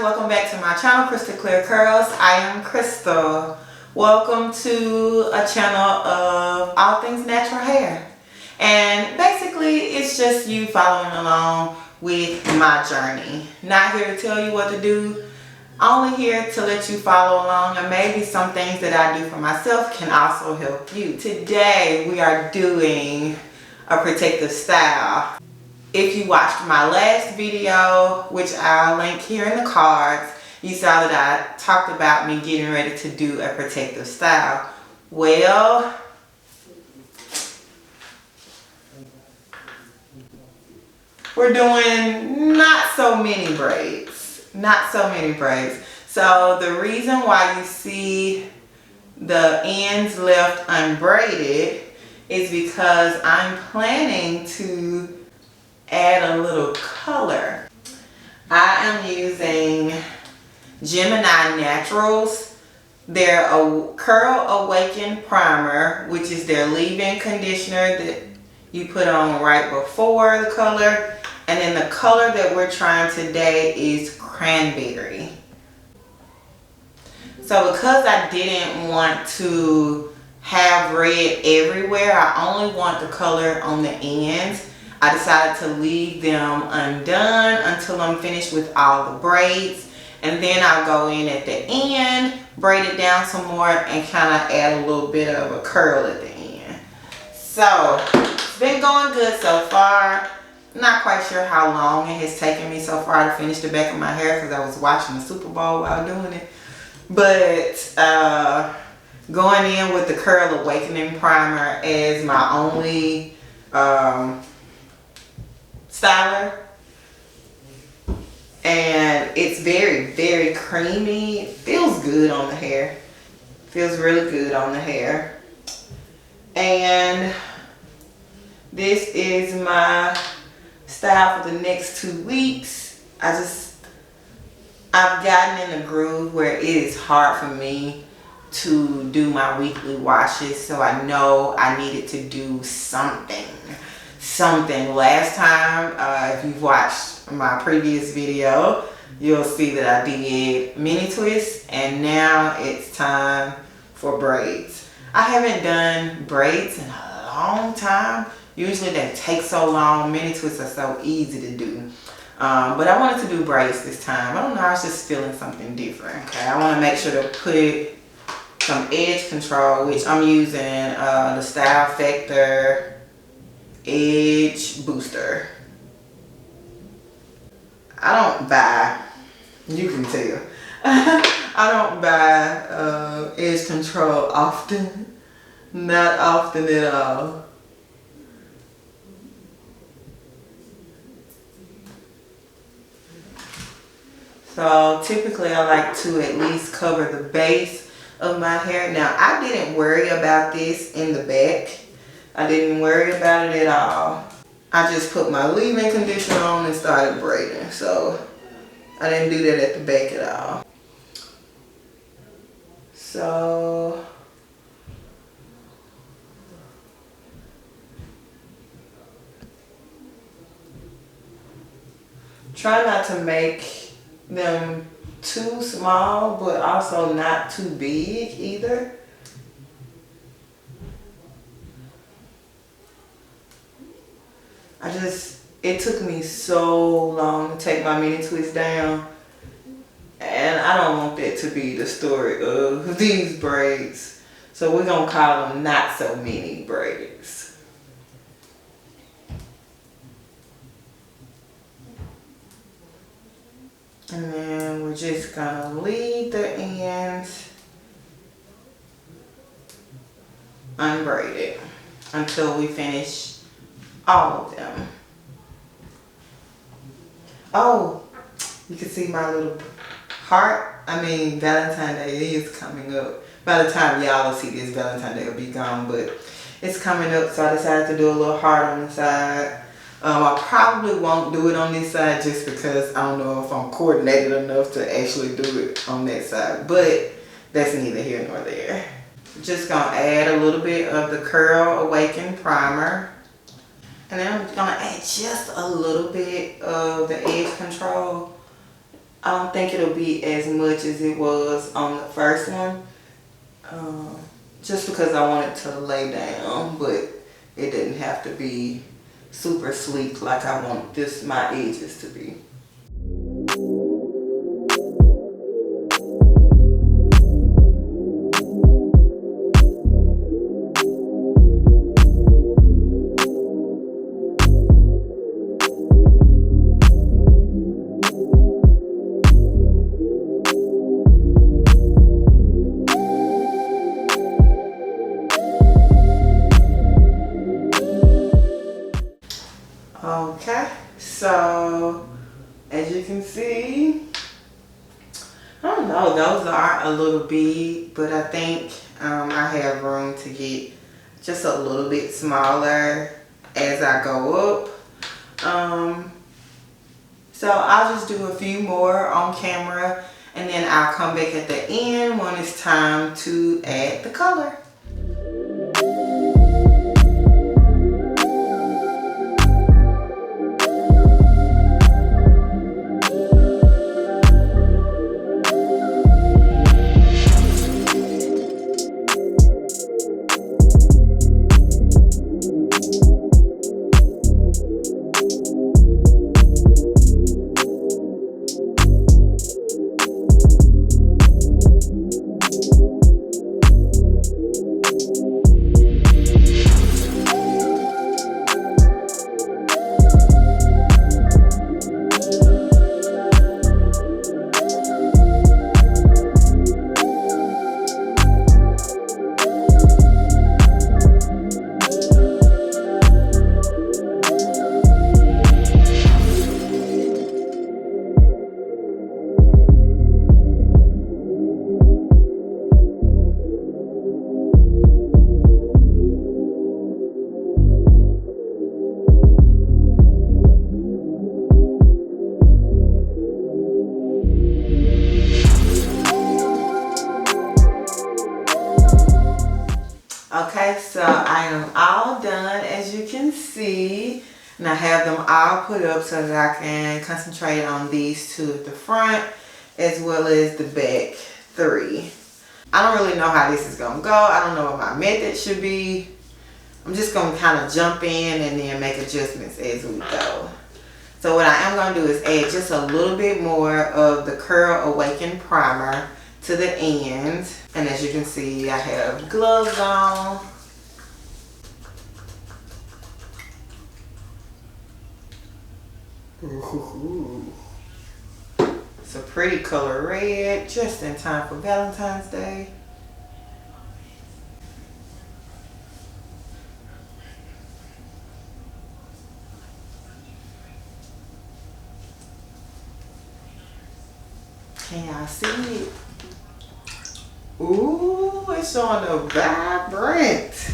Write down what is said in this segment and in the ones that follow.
guys, welcome back to my channel, Crystal Clear Curls. I am Crystal. Welcome to a channel of all things natural hair. And basically, it's just you following along with my journey. Not here to tell you what to do, only here to let you follow along, and maybe some things that I do for myself can also help you. Today, we are doing a protective style. If you watched my last video, which I'll link here in the cards, you saw that I talked about me getting ready to do a protective style. Well, we're doing not so many braids. Not so many braids. So the reason why you see the ends left unbraided is because I'm planning to add a little color. I am using Gemini Naturals, their Curl Awaken Primer, which is their leave-in conditioner that you put on right before the color. And then the color that we're trying today is Cranberry. So because I didn't want to have red everywhere, I only want the color on the ends. I decided to leave them undone until I'm finished with all the braids. And then I'll go in at the end, braid it down some more, and kind of add a little bit of a curl at the end. So, it's been going good so far. Not quite sure how long it has taken me so far to finish the back of my hair because I was watching the Super Bowl while doing it. But, going in with the Curl Awakening Primer as my only styler, and it's very creamy. It feels good on the hair, feels really good on the hair. And this is my style for the next 2 weeks. I've gotten in a groove where it is hard for me to do my weekly washes, so I know I needed to do something. Last time, if you've watched my previous video, you'll see that I did mini twists, and now it's time for braids. I haven't done braids in a long time. Usually they take so long. Mini twists are so easy to do. But I wanted to do braids this time. I don't know, I was just feeling something different. Okay, I want to make sure to put some edge control, which I'm using the Style Factor Edge Booster. I don't buy, you can tell, I don't buy edge control often. Not often at all. So typically I like to at least cover the base of my hair. Now I didn't worry about this in the back. I didn't worry about it at all. I just put my leave-in conditioner on and started braiding. So I didn't do that at the back at all. So try not to make them too small, but also not too big either. It took me so long to take my mini twist down, and I don't want that to be the story of these braids. So we're gonna call them not so many braids. And then we're just gonna leave the ends unbraided until we finish all of them. Oh, you can see my little heart. I mean, Valentine's Day is coming up. By the time y'all will see this, Valentine's Day will be gone, but it's coming up, so I decided to do a little heart on the side. I probably won't do it on this side just because I don't know if I'm coordinated enough to actually do it on that side, but that's neither here nor there. Just gonna add a little bit of the Curl Awaken Primer. And then I'm gonna add just a little bit of the edge control I don't think it'll be as much as it was on the first one. Just because I want it to lay down, but it didn't have to be super sleek like I want my edges to be. Okay, so as you can see, I don't know, those are a little big, but I think I have room to get just a little bit smaller as I go up. So I'll just do a few more on camera, and then I'll come back at the end when it's time to add the color. Okay, so I am all done, as you can see, and I have them all put up so that I can concentrate on these two at the front as well as the back three. I don't really know how this is gonna go. I don't know what my method should be. I'm just gonna kind of jump in and then make adjustments as we go. So what I am gonna do is add just a little bit more of the Curl Awaken Primer to the end. And as you can see, I have gloves on. Ooh. It's a pretty color red, just in time for Valentine's Day. Can y'all see it? Ooh, it's showing a vibrant.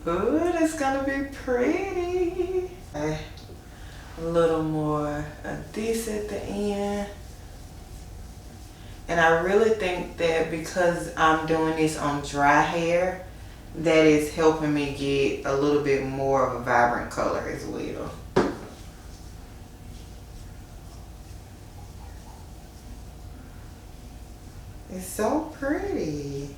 Ooh, that's gonna be pretty. A little more of this at the end. And I really think that because I'm doing this on dry hair, that is helping me get a little bit more of a vibrant color as well. It's so pretty.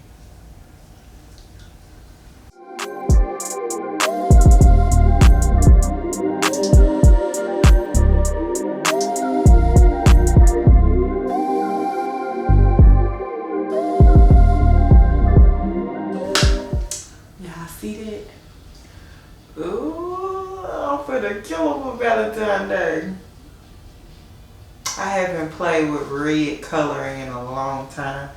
Ooh, I'm finna kill him for Valentine's Day. I haven't played with red coloring in a long time.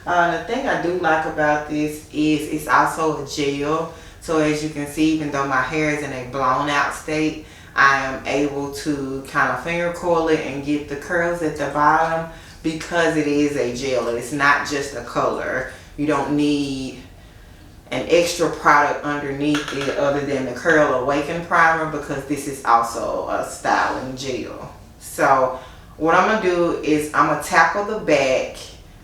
The thing I do like about this is it's also a gel. So as you can see, even though my hair is in a blown out state, I am able to kind of finger coil it and get the curls at the bottom because it is a gel. It's not just a color. You don't need an extra product underneath it other than the Curl Awaken Primer because this is also a styling gel. So what I'm gonna do is I'm gonna tackle the back,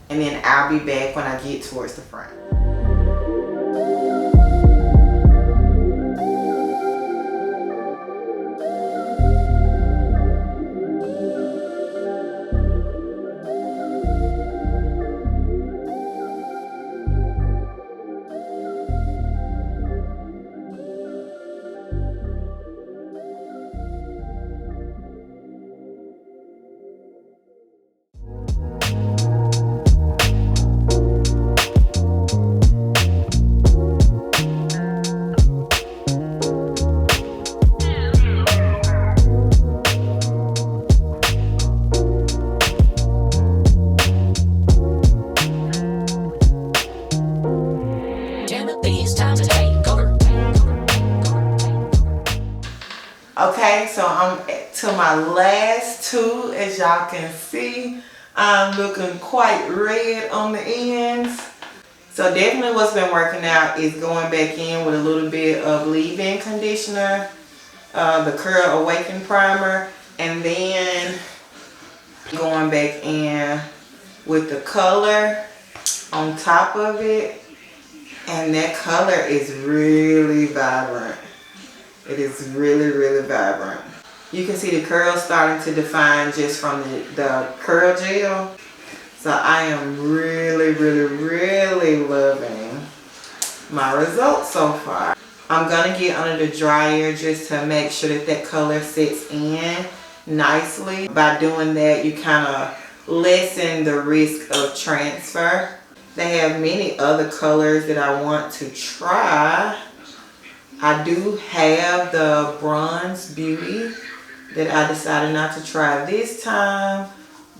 and then I'll be back when I get towards the front. Okay, so I'm to my last two. As y'all can see, I'm looking quite red on the ends. So definitely what's been working out is going back in with a little bit of leave-in conditioner, the Curl Awaken Primer, and then going back in with the color on top of it. And that color is really vibrant. It is really, really vibrant. You can see the curls starting to define just from the curl gel. So I am really, really, really loving my results so far. I'm gonna get under the dryer just to make sure that that color sets in nicely. By doing that, you kind of lessen the risk of transfer. They have many other colors that I want to try. I do have the Bronze Beauty that I decided not to try this time,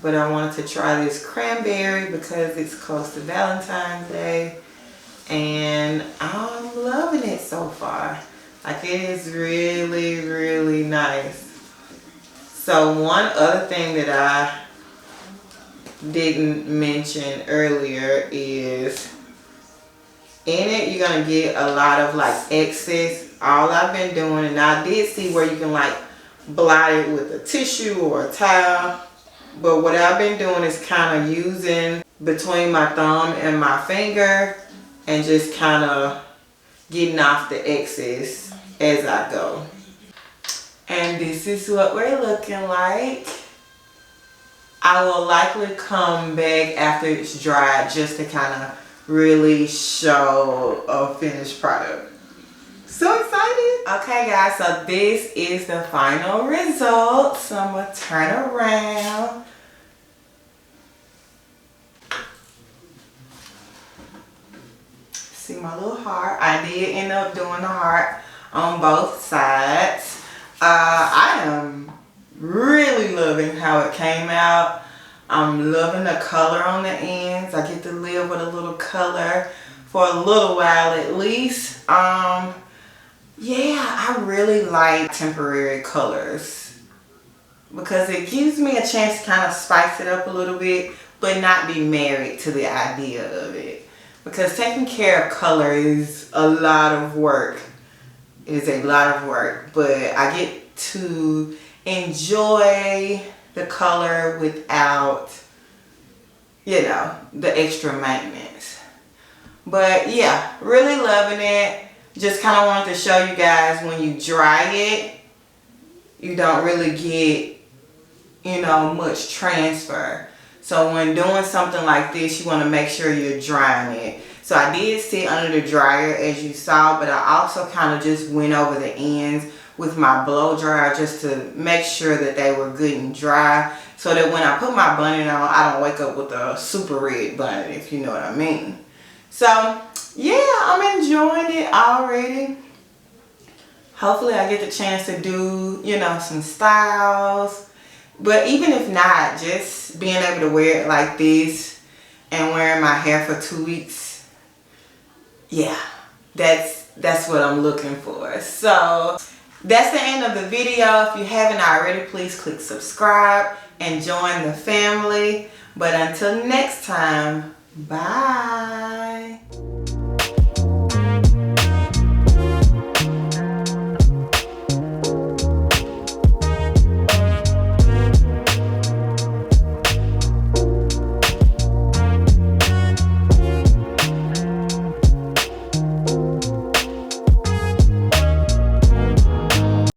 but I wanted to try this Cranberry because it's close to Valentine's Day, and I'm loving it so far. Like, it is really, really nice. So one other thing that I didn't mention earlier is in it you're gonna get a lot of like excess. All I've been doing, and I did see where you can like blot it with a tissue or a towel, but what I've been doing is kind of using between my thumb and my finger and just kind of getting off the excess as I go. And this is what we're looking like. I will likely come back after it's dried just to kind of really show a finished product. So excited. Okay guys, so this is the final result. So I'm gonna turn around. See my little heart. I did end up doing the heart on both sides. I am really loving how it came out. I'm loving the color on the ends. I get to live with a little color for a little while at least. Yeah, I really like temporary colors because it gives me a chance to kind of spice it up a little bit, but not be married to the idea of it. Because taking care of color is a lot of work. It is a lot of work, but I get to enjoy the color without, you know, the extra maintenance. But yeah, really loving it. Just kind of wanted to show you guys when you dry it, you don't really get, you know, much transfer. So when doing something like this, you want to make sure you're drying it. So I did sit under the dryer as you saw, but I also kind of just went over the ends with my blow dryer just to make sure that they were good and dry, so that when I put my bonnet on, I don't wake up with a super red bonnet, if you know what I mean. So yeah, I'm enjoying it already. Hopefully I get the chance to do, you know, some styles. But even if not, just being able to wear it like this and wearing my hair for 2 weeks, yeah, that's what I'm looking for. So that's the end of the video. If you haven't already, please click subscribe and join the family. But until next time, bye.